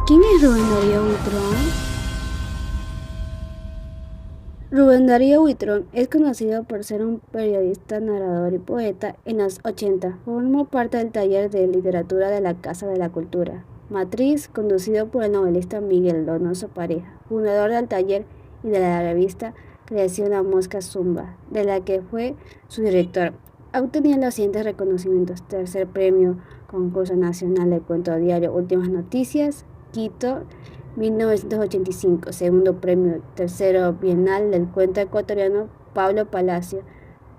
¿Quién es Rubén Darío Buitrón? Rubén Darío Buitrón es conocido por ser un periodista, narrador y poeta. En los 80 formó parte del taller de literatura de la Casa de la Cultura, Matriz, conducido por el novelista Miguel Donoso Pareja, fundador del taller y de la revista Creación La Mosca Zumba, de la que fue su director. Ha obtenido los siguientes reconocimientos: tercer premio Concurso Nacional de Cuento Diario Últimas Noticias, Quito, 1985, segundo premio, tercero Bienal del Cuento Ecuatoriano Pablo Palacio.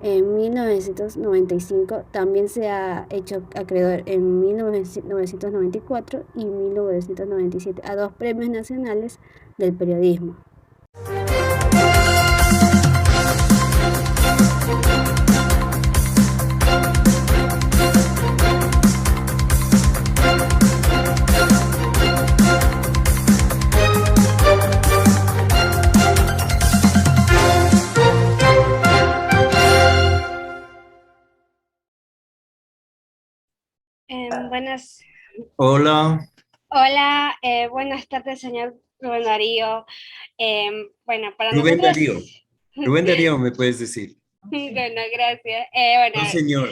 En 1995 también se ha hecho acreedor en 1994 y 1997 a dos premios nacionales del periodismo. Buenas, Hola, hola, buenas tardes, señor Rubén Darío. Bueno, para Rubén nosotros, Darío. Rubén Darío, me puedes decir. bueno, gracias. No, señor.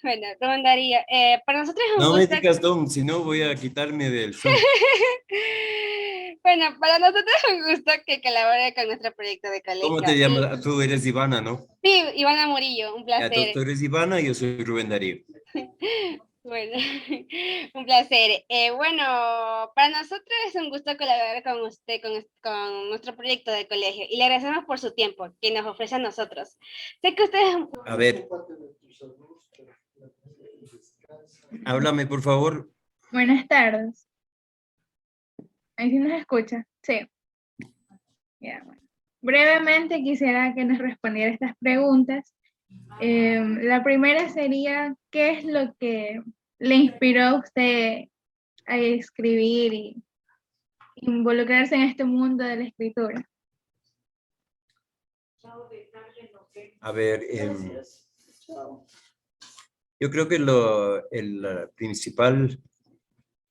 Bueno, Rubén Darío, para nosotros es un No me gusto. digas don, si no voy a quitarme del son. Bueno, para nosotros es un gusto que colabore con nuestro proyecto de ¿Cómo colegio. te Y llamas? Tú eres Ivana, ¿no? sí, Ivana Murillo, un Ya, entonces placer. tú eres Ivana y yo soy Rubén Darío. Bueno, un placer. Bueno, para nosotros es un gusto colaborar con usted, con nuestro proyecto de colegio y le agradecemos por su tiempo que nos ofrece a nosotros. Sé que usted es. A ver, háblame por favor. Buenas tardes. ¿Ahí sí nos escucha? Sí. Ya, bueno. Brevemente quisiera que nos respondiera estas preguntas. La primera sería, ¿qué es lo que le inspiró a usted a escribir y involucrarse en este mundo de la escritura? A ver, yo creo que el principal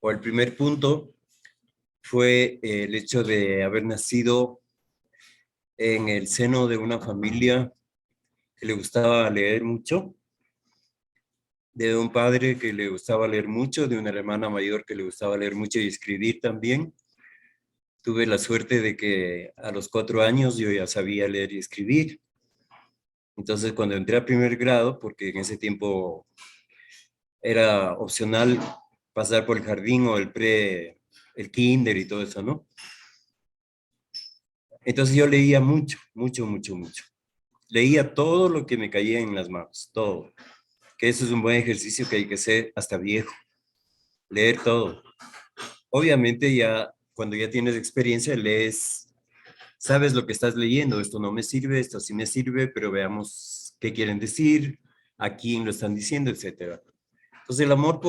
o el primer punto fue el hecho de haber nacido en el seno de una familia que le gustaba leer mucho, de un padre que le gustaba leer mucho, de una hermana mayor que le gustaba leer mucho y escribir también. Tuve la suerte de que a los 4 años yo ya sabía leer y escribir. Entonces, cuando entré a primer grado, porque en ese tiempo era opcional pasar por el jardín o el kinder y todo eso, ¿no? Entonces yo leía mucho, mucho, mucho, mucho. Leía todo lo que me caía en las manos, todo. Que eso es un buen ejercicio que hay que hacer hasta viejo, leer todo. Obviamente ya cuando ya tienes experiencia lees, sabes lo que estás leyendo, esto no me sirve, esto sí me sirve, pero veamos qué quieren decir, a quién lo están diciendo, etcétera. Entonces el amor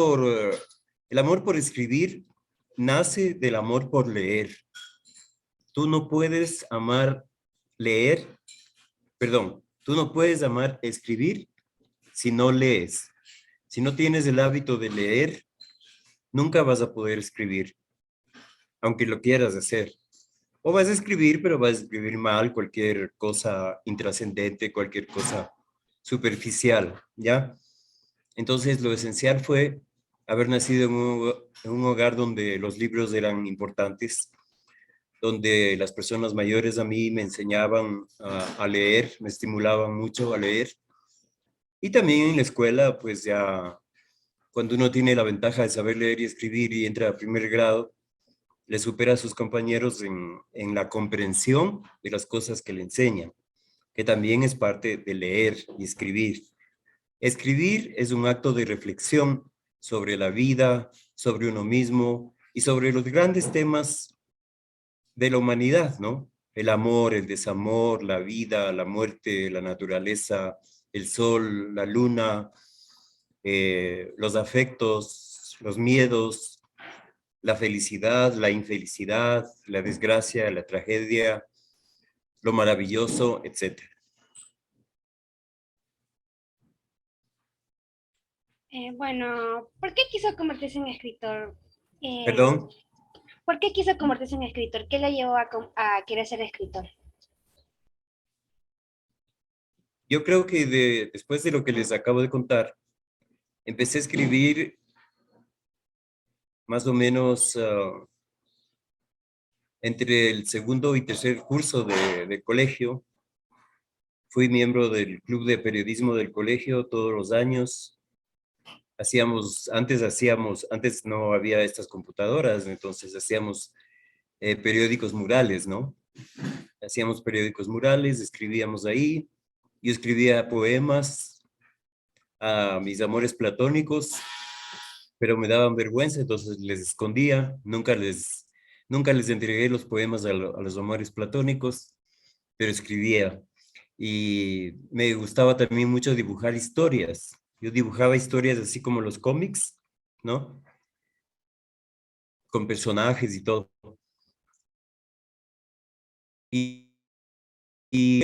por escribir nace del amor por leer. Tú no puedes amar leer, perdón, tú no puedes amar escribir si no lees. Si no tienes el hábito de leer, nunca vas a poder escribir, aunque lo quieras hacer. O vas a escribir, pero vas a escribir mal, cualquier cosa intrascendente, cualquier cosa superficial, ¿ya? Entonces, lo esencial fue haber nacido en un hogar donde los libros eran importantes, donde las personas mayores a mí me enseñaban a leer, me estimulaban mucho a leer. Y también en la escuela, pues ya cuando uno tiene la ventaja de saber leer y escribir y entra a primer grado, le supera a sus compañeros en la comprensión de las cosas que le enseñan, que también es parte de leer y escribir. Escribir es un acto de reflexión sobre la vida, sobre uno mismo y sobre los grandes temas de la humanidad, ¿no? El amor, el desamor, la vida, la muerte, la naturaleza, el sol, la luna, los afectos, los miedos, la felicidad, la infelicidad, la desgracia, la tragedia, lo maravilloso, etcétera. Bueno, ¿por qué quiso convertirse en escritor? Eh, ¿Perdón? ¿Por qué quiso convertirse en escritor? ¿Qué le llevó a querer ser escritor? Yo creo que después de lo que les acabo de contar, empecé a escribir más o menos entre el segundo y tercer curso de colegio. Fui miembro del club de periodismo del colegio todos los años. Antes no había estas computadoras, entonces hacíamos periódicos murales, ¿no? Hacíamos periódicos murales, escribíamos ahí. Yo escribía poemas a mis amores platónicos, pero me daban vergüenza, entonces les escondía. Nunca les entregué los poemas a los amores platónicos, pero escribía. Y me gustaba también mucho dibujar historias. Yo dibujaba historias así como los cómics, ¿no? Con personajes y todo. Y, y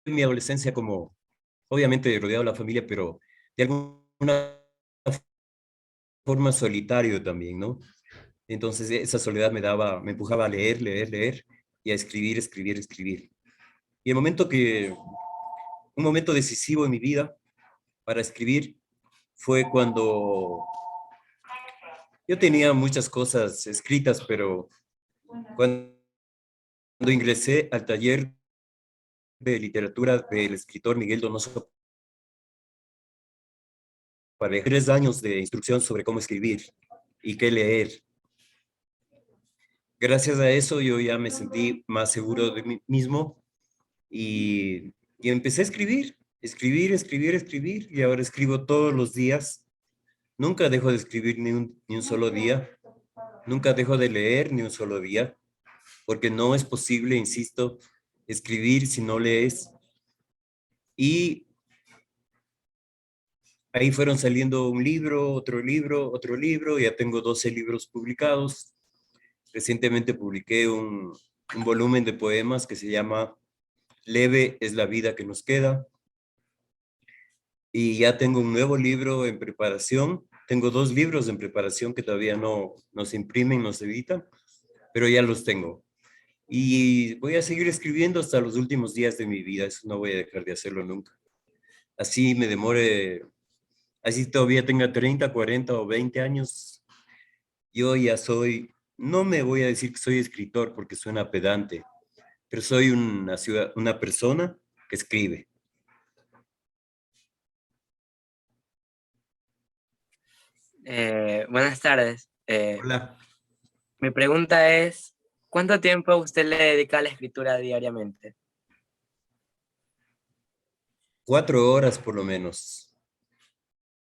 mi adolescencia como, obviamente rodeado de la familia, pero de alguna forma solitario también, ¿no? Entonces esa soledad me empujaba a leer, leer, leer y a escribir, escribir, escribir. Y un momento decisivo en mi vida para escribir fue cuando yo tenía muchas cosas escritas, pero cuando ingresé al taller de literatura del escritor Miguel Donoso para 3 años de instrucción sobre cómo escribir y qué leer. Gracias a eso yo ya me sentí más seguro de mí mismo y empecé a escribir, escribir, escribir, escribir, y ahora escribo todos los días. Nunca dejo de escribir ni un solo día, nunca dejo de leer ni un solo día, porque no es posible, insisto, escribir si no lees. Y ahí fueron saliendo un libro, otro libro, otro libro, ya tengo 12 libros publicados. Recientemente publiqué un volumen de poemas que se llama Leve es la vida que nos queda. Y ya tengo un nuevo libro en preparación. Tengo 2 libros en preparación que todavía no se imprimen, no se editan, pero ya los tengo. Y voy a seguir escribiendo hasta los últimos días de mi vida. Eso no voy a dejar de hacerlo nunca. Así me demore, así todavía tenga 30, 40 o 20 años. Yo ya soy, no me voy a decir que soy escritor porque suena pedante, pero soy una persona que escribe. Buenas tardes. Hola. Mi pregunta es, ¿cuánto tiempo usted le dedica a la escritura diariamente? 4 horas por lo menos.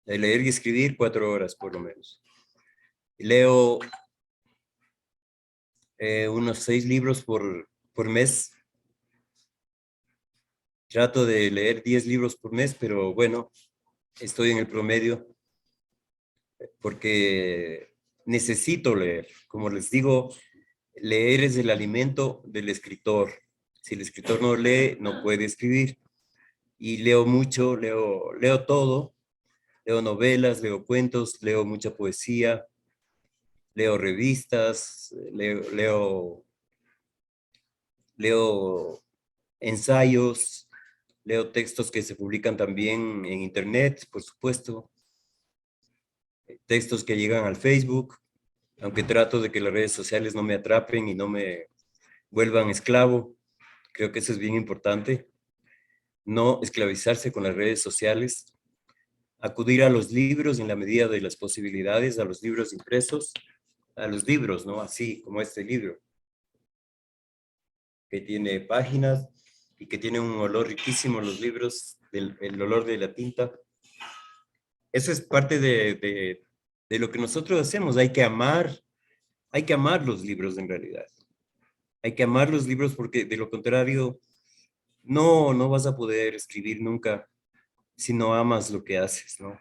De leer y escribir, 4 horas por lo menos. Leo unos 6 libros por mes. Trato de leer 10 libros por mes, pero bueno, estoy en el promedio porque necesito leer. Como les digo, leer es el alimento del escritor. Si el escritor no lee, no puede escribir. Y leo mucho, leo todo. Leo novelas, leo cuentos, leo mucha poesía, leo revistas, leo ensayos, leo textos que se publican también en internet, por supuesto, textos que llegan al Facebook, aunque trato de que las redes sociales no me atrapen y no me vuelvan esclavo. Creo que eso es bien importante, no esclavizarse con las redes sociales, acudir a los libros en la medida de las posibilidades, a los libros impresos, a los libros, ¿no? Así como este libro, que tiene páginas y que tiene un olor riquísimo, los libros, el olor de la tinta. Eso es parte de lo que nosotros hacemos. Hay que amar los libros en realidad. Hay que amar los libros porque de lo contrario no vas a poder escribir nunca si no amas lo que haces, ¿no?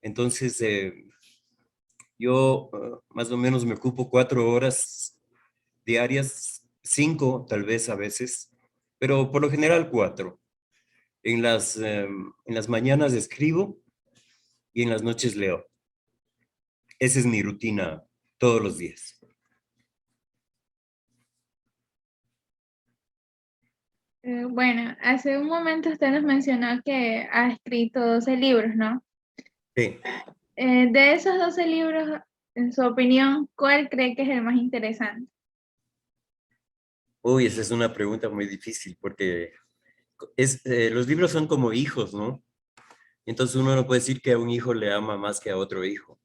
Entonces, yo más o menos me ocupo 4 horas diarias, 5 tal vez a veces, pero por lo general 4. En las mañanas escribo y en las noches leo. Esa es mi rutina todos los días. Bueno, hace un momento usted nos mencionó que ha escrito 12 libros, ¿no? Sí. De esos 12 libros, en su opinión, ¿cuál cree que es el más interesante? Uy, esa es una pregunta muy difícil porque los libros son como hijos, ¿no? Entonces uno no puede decir que a un hijo le ama más que a otro hijo.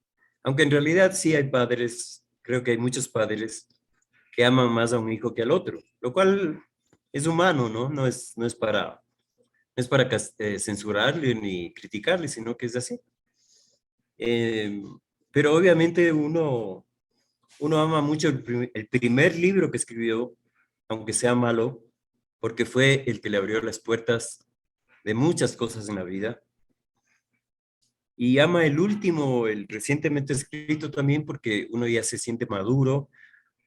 Aunque en realidad sí hay padres, creo que hay muchos padres que aman más a un hijo que al otro, lo cual es humano, ¿no? No es para censurarle ni criticarle, sino que es así. Eh, pero obviamente uno ama mucho el primer libro que escribió, aunque sea malo, porque fue el que le abrió las puertas de muchas cosas en la vida. Y ama el último, el recientemente escrito también, porque uno ya se siente maduro,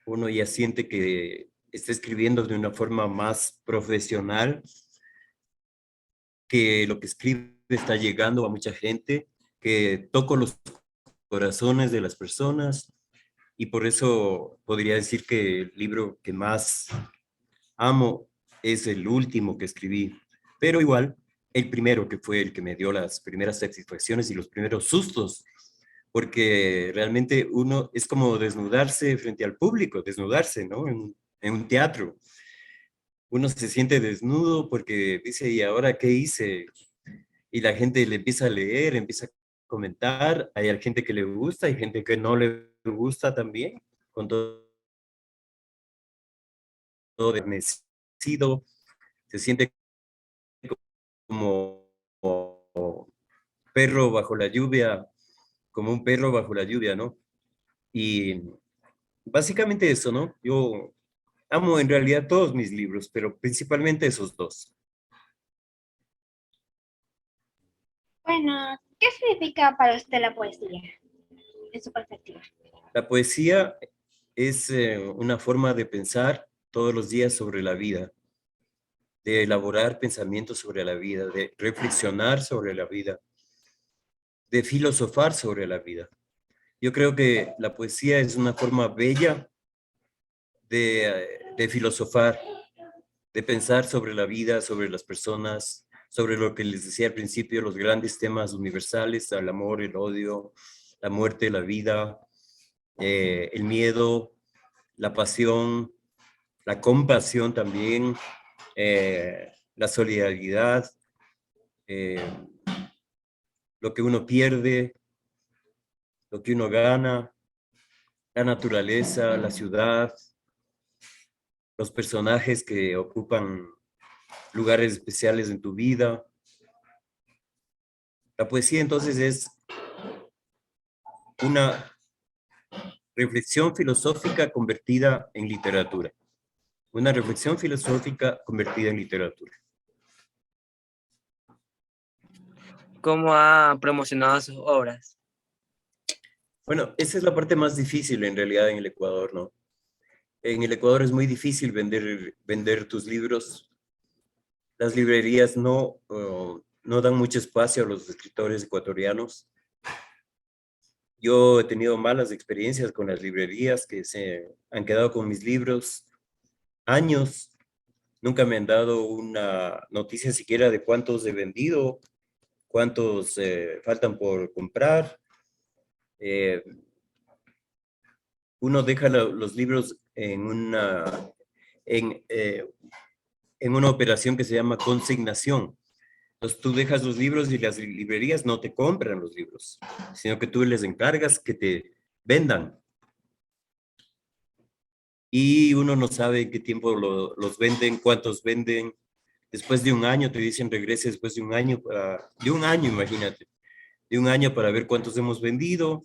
uno ya siente que está escribiendo de una forma más profesional, que lo que escribe está llegando a mucha gente, que toco los corazones de las personas, y por eso podría decir que el libro que más amo es el último que escribí, pero igual el primero, que fue el que me dio las primeras satisfacciones y los primeros sustos, porque realmente uno es como desnudarse frente al público, desnudarse, ¿no? En un teatro. Uno se siente desnudo porque dice, ¿y ahora qué hice? Y la gente le empieza a leer, empieza a comentar, hay gente que le gusta, hay gente que no le gusta también, con todo desvanecido, se siente como, como perro bajo la lluvia, como un perro bajo la lluvia, ¿no? Y básicamente eso, ¿no? Yo amo en realidad todos mis libros, pero principalmente esos dos. Bueno, ¿qué significa para usted la poesía en su perspectiva? La poesía es una forma de pensar todos los días sobre la vida, de elaborar pensamientos sobre la vida, de reflexionar sobre la vida, de filosofar sobre la vida. Yo creo que la poesía es una forma bella de filosofar, de pensar sobre la vida, sobre las personas, sobre lo que les decía al principio, los grandes temas universales, el amor, el odio, la muerte, la vida, el miedo, la pasión, la compasión también, la solidaridad, eh, lo que uno pierde, lo que uno gana, la naturaleza, la ciudad, los personajes que ocupan lugares especiales en tu vida. La poesía entonces es una reflexión filosófica convertida en literatura. Una reflexión filosófica convertida en literatura. ¿Cómo ha promocionado sus obras? Bueno, esa es la parte más difícil en realidad en el Ecuador, ¿no? En el Ecuador es muy difícil vender tus libros. Las librerías no dan mucho espacio a los escritores ecuatorianos. Yo he tenido malas experiencias con las librerías que se han quedado con mis libros años. Nunca me han dado una noticia siquiera de cuántos he vendido, cuántos faltan por comprar. Eh, Uno deja los libros en, eh, en una operación que se llama consignación. Entonces tú dejas los libros y las librerías no te compran los libros, sino que tú les encargas que te vendan. Y uno no sabe en qué tiempo los venden, cuántos venden. Después de un año te dicen regrese después de un año, imagínate, de un año para ver cuántos hemos vendido.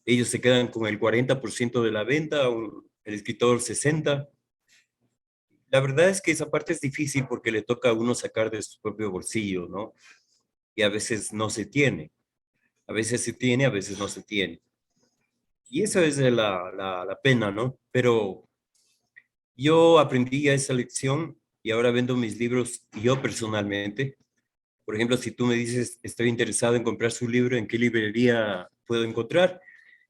Ellos se quedan con el 40% de la venta, el escritor 60%. La verdad es que esa parte es difícil porque le toca a uno sacar de su propio bolsillo, ¿no? Y a veces no se tiene. A veces se tiene, a veces no se tiene. Y esa es la pena, ¿no? Pero yo aprendí a esa lección y ahora vendo mis libros yo personalmente. Por ejemplo, si tú me dices, estoy interesado en comprar su libro, ¿en qué librería puedo encontrar?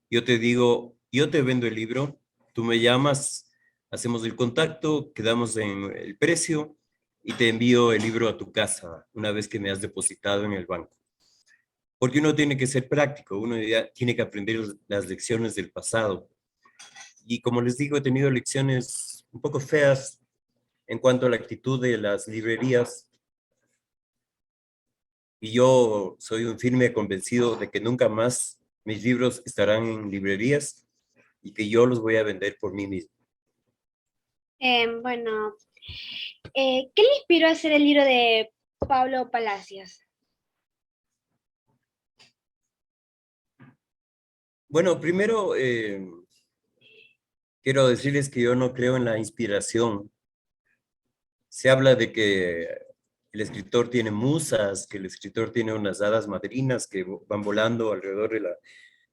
Yo te digo, yo te vendo el libro, tú me llamas, hacemos el contacto, quedamos en el precio y te envío el libro a tu casa una vez que me has depositado en el banco. Porque uno tiene que ser práctico, uno ya tiene que aprender las lecciones del pasado. Y como les digo, he tenido lecciones un poco feas en cuanto a la actitud de las librerías. Y yo soy un firme convencido de que nunca más mis libros estarán en librerías y que yo los voy a vender por mí mismo. Bueno, ¿qué le inspiró a hacer el libro de Pablo Palacios? Bueno, primero quiero decirles que yo no creo en la inspiración. Se habla de que el escritor tiene musas, que el escritor tiene unas hadas madrinas que van volando alrededor de la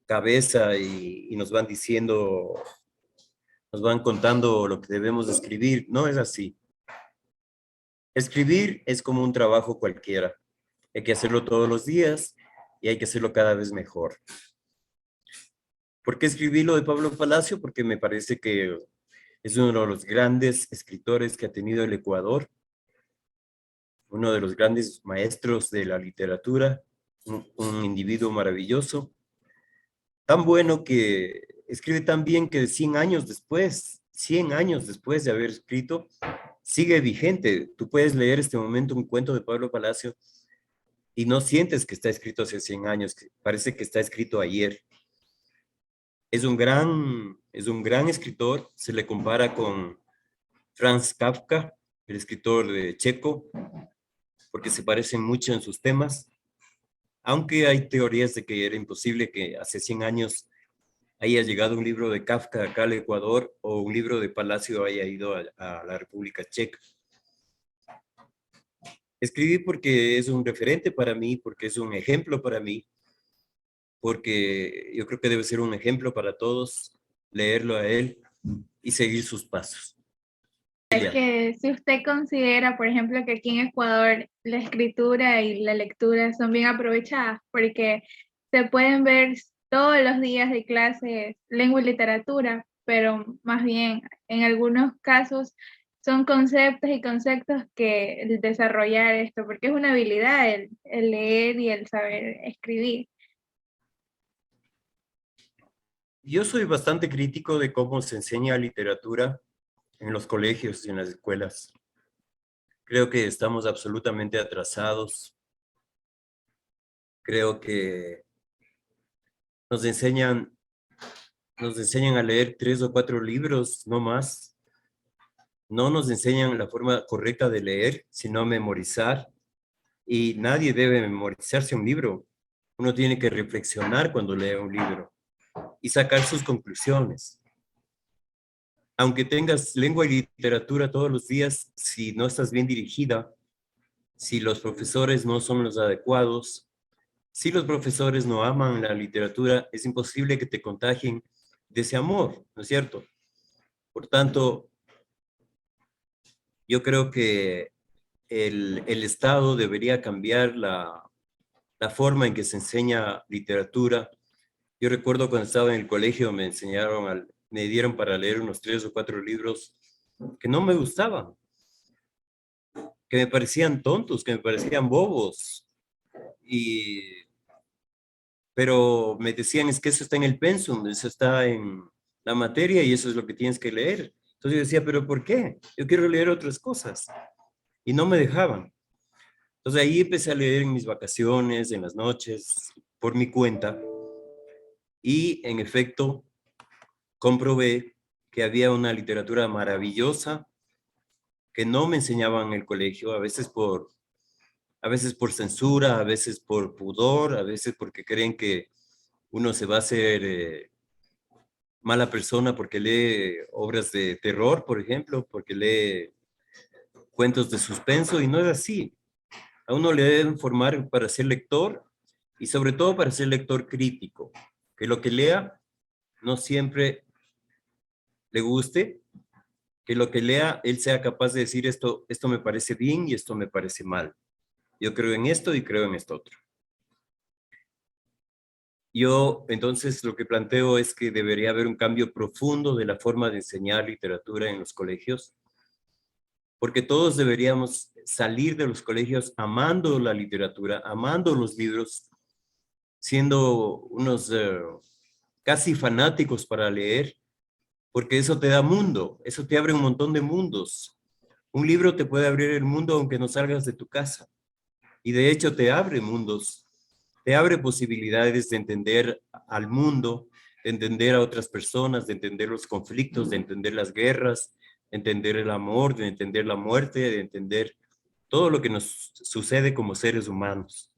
cabeza y nos van diciendo, nos van contando lo que debemos escribir. No es así. Escribir es como un trabajo cualquiera. Hay que hacerlo todos los días y hay que hacerlo cada vez mejor. ¿Por qué escribí lo de Pablo Palacio? Porque me parece que es uno de los grandes escritores que ha tenido el Ecuador, uno de los grandes maestros de la literatura, un individuo maravilloso, tan bueno que escribe tan bien que 100 años después de haber escrito, sigue vigente. Tú puedes leer este momento un cuento de Pablo Palacio y no sientes que está escrito hace 100 años, que parece que está escrito ayer. Es un gran escritor, se le compara con Franz Kafka, el escritor de checo, porque se parecen mucho en sus temas, aunque hay teorías de que era imposible que hace 100 años haya llegado un libro de Kafka acá al Ecuador o un libro de Palacio haya ido a la República Checa. Escribí porque es un referente para mí, porque es un ejemplo para mí, porque yo creo que debe ser un ejemplo para todos, leerlo a él y seguir sus pasos. Es que si usted considera, por ejemplo, que aquí en Ecuador la escritura y la lectura son bien aprovechadas, porque se pueden ver todos los días de clase lengua y literatura, pero más bien en algunos casos son conceptos y conceptos que el desarrollar esto, porque es una habilidad el leer y el saber escribir. Yo soy bastante crítico de cómo se enseña literatura en los colegios y en las escuelas. Creo que estamos absolutamente atrasados. Creo que nos enseñan a leer 3 o 4 libros, no más. No nos enseñan la forma correcta de leer, sino a memorizar. Y nadie debe memorizarse un libro. Uno tiene que reflexionar cuando lee un libro y sacar sus conclusiones. Aunque tengas lengua y literatura todos los días, si no estás bien dirigida, si los profesores no son los adecuados, si los profesores no aman la literatura, es imposible que te contagien de ese amor, ¿no es cierto? Por tanto, yo creo que el Estado debería cambiar la forma en que se enseña literatura. Yo recuerdo cuando estaba en el colegio me dieron para leer unos 3 o 4 libros que no me gustaban, que me parecían tontos, que me parecían bobos. Pero me decían, es que eso está en el pensum, eso está en la materia y eso es lo que tienes que leer. Entonces yo decía, ¿pero por qué? Yo quiero leer otras cosas. Y no me dejaban. Entonces ahí empecé a leer en mis vacaciones, en las noches, por mi cuenta. Y en efecto, comprobé que había una literatura maravillosa que no me enseñaban en el colegio, a veces por censura, a veces por pudor, a veces porque creen que uno se va a hacer mala persona porque lee obras de terror, por ejemplo, porque lee cuentos de suspenso, y no es así. A uno le deben formar para ser lector y sobre todo para ser lector crítico, que lo que lea no siempre le guste, que lo que lea él sea capaz de decir esto me parece bien y esto me parece mal. Yo creo en esto y creo en esto otro. Yo entonces lo que planteo es que debería haber un cambio profundo de la forma de enseñar literatura en los colegios, porque todos deberíamos salir de los colegios amando la literatura, amando los libros, siendo unos casi fanáticos para leer, porque eso te da mundo, eso te abre un montón de mundos. Un libro te puede abrir el mundo aunque no salgas de tu casa, y de hecho te abre mundos, te abre posibilidades de entender al mundo, de entender a otras personas, de entender los conflictos, de entender las guerras, de entender el amor, de entender la muerte, de entender todo lo que nos sucede como seres humanos.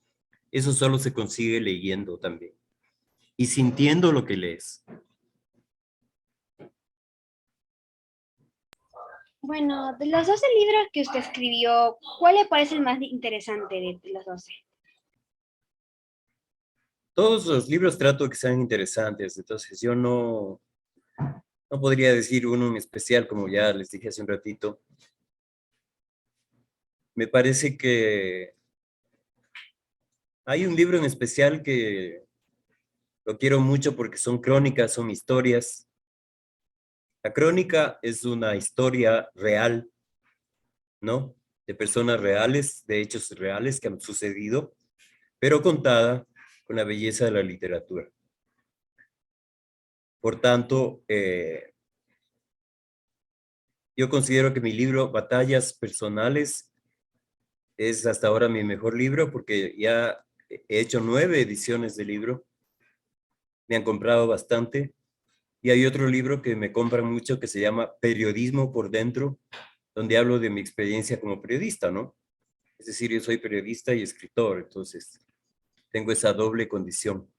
Eso solo se consigue leyendo también y sintiendo lo que lees. Bueno, de los 12 libros que usted escribió, ¿cuál le parece el más interesante de los 12? Todos los libros trato que sean interesantes, entonces yo no podría decir uno en especial, como ya les dije hace un ratito. Me parece que hay un libro en especial que lo quiero mucho porque son crónicas, son historias. La crónica es una historia real, ¿no? De personas reales, de hechos reales que han sucedido, pero contada con la belleza de la literatura. Por tanto, yo considero que mi libro, Batallas Personales, es hasta ahora mi mejor libro porque ya he hecho 9 ediciones del libro. Me han comprado bastante. Y hay otro libro que me compran mucho que se llama Periodismo por Dentro, donde hablo de mi experiencia como periodista, ¿no? Es decir, yo soy periodista y escritor, entonces tengo esa doble condición.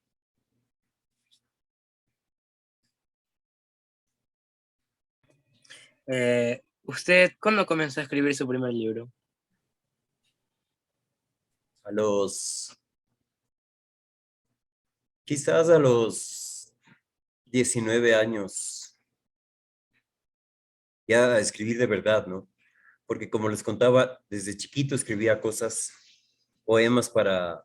¿Usted cuándo comenzó a escribir su primer libro? Quizás a los 19 años, ya a escribir de verdad, ¿no? Porque como les contaba, desde chiquito escribía cosas, poemas para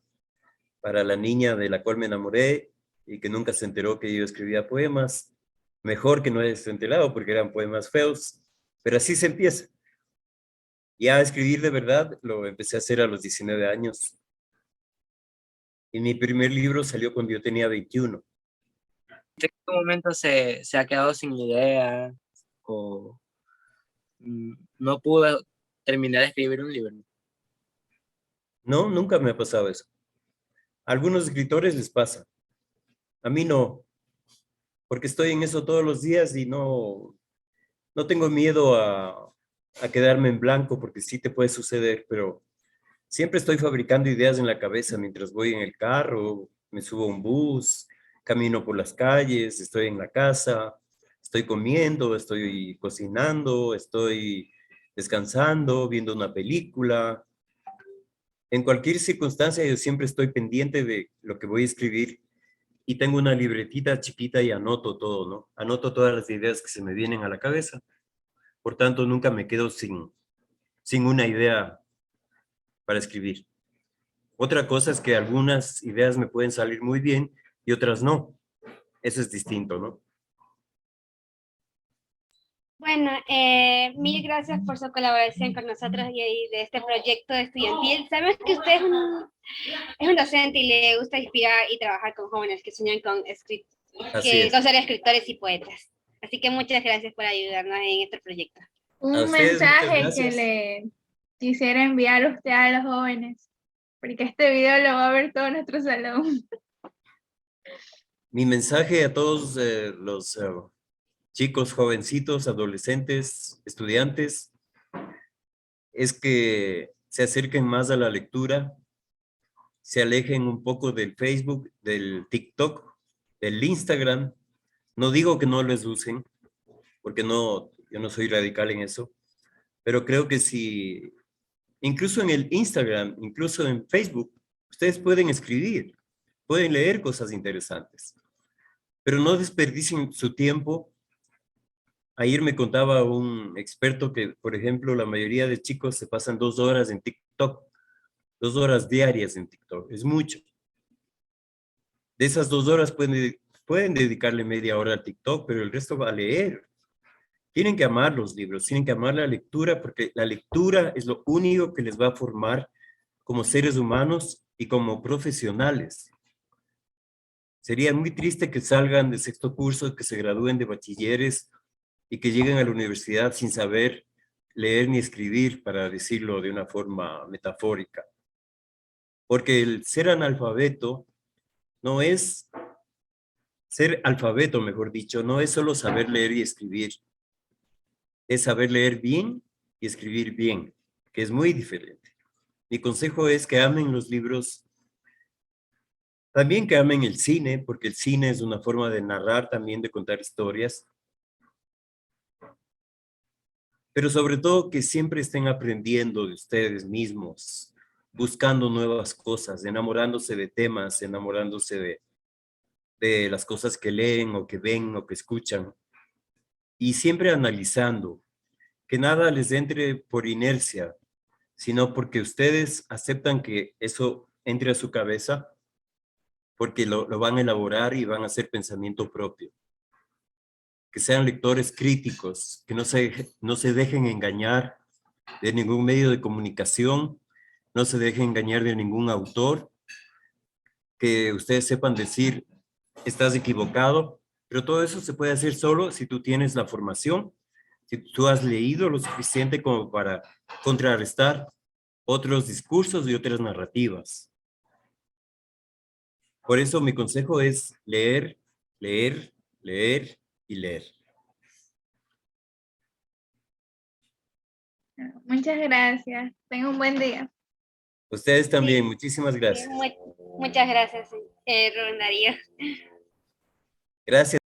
la niña de la cual me enamoré y que nunca se enteró que yo escribía poemas. Mejor que no haya enterado porque eran poemas feos, pero así se empieza. Ya a escribir de verdad lo empecé a hacer a los 19 años. Y mi primer libro salió cuando yo tenía 21. ¿En qué momento se ha quedado sin idea o no pudo terminar de escribir un libro? No, nunca me ha pasado eso. A algunos escritores les pasa. A mí no, porque estoy en eso todos los días y no tengo miedo a quedarme en blanco, porque sí te puede suceder, pero siempre estoy fabricando ideas en la cabeza mientras voy en el carro, me subo a un bus, camino por las calles, estoy en la casa, estoy comiendo, estoy cocinando, estoy descansando, viendo una película. En cualquier circunstancia yo siempre estoy pendiente de lo que voy a escribir y tengo una libretita chiquita y anoto todo, ¿no? Anoto todas las ideas que se me vienen a la cabeza. Por tanto, nunca me quedo sin una idea para escribir. Otra cosa es que algunas ideas me pueden salir muy bien y otras no. Eso es distinto, ¿no? Bueno, mil gracias por su colaboración con nosotros y de este proyecto estudiantil. Sabemos que usted es un docente y le gusta inspirar y trabajar con jóvenes que sueñan Así es. con ser escritores y poetas. Así que muchas gracias por ayudarnos en este proyecto. A Un ustedes, mensaje muchas que gracias. le quisiera enviar usted a los jóvenes, porque este video lo va a ver todo nuestro salón. Mi mensaje a todos los chicos, jovencitos, adolescentes, estudiantes, es que se acerquen más a la lectura, se alejen un poco del Facebook, del TikTok, del Instagram. No digo que no les usen, porque yo no soy radical en eso, pero creo que si, incluso en el Instagram, incluso en Facebook, ustedes pueden escribir, pueden leer cosas interesantes, pero no desperdicien su tiempo. Ayer me contaba un experto que, por ejemplo, la mayoría de chicos se pasan 2 horas en TikTok, 2 horas diarias en TikTok, es mucho. De esas 2 horas pueden dedicarle media hora al TikTok, pero el resto va a leer. Tienen que amar los libros, tienen que amar la lectura, porque la lectura es lo único que les va a formar como seres humanos y como profesionales. Sería muy triste que salgan de 6º curso, que se gradúen de bachilleres y que lleguen a la universidad sin saber leer ni escribir, para decirlo de una forma metafórica. Porque el ser analfabeto no es, ser alfabeto, mejor dicho, no es solo saber leer y escribir. Es saber leer bien y escribir bien, que es muy diferente. Mi consejo es que amen los libros, también que amen el cine, porque el cine es una forma de narrar, también de contar historias. Pero sobre todo que siempre estén aprendiendo de ustedes mismos, buscando nuevas cosas, enamorándose de temas, enamorándose de las cosas que leen o que ven o que escuchan. Y siempre analizando, que nada les entre por inercia, sino porque ustedes aceptan que eso entre a su cabeza, porque lo van a elaborar y van a hacer pensamiento propio. Que sean lectores críticos, que no se dejen engañar de ningún medio de comunicación, no se dejen engañar de ningún autor, que ustedes sepan decir, estás equivocado, pero todo eso se puede hacer solo si tú tienes la formación, si tú has leído lo suficiente como para contrarrestar otros discursos y otras narrativas. Por eso mi consejo es leer, leer, leer y leer. Muchas gracias. Tenga un buen día. Ustedes también, Sí, muchísimas sí, gracias. muchas gracias, Rubén Darío. Gracias.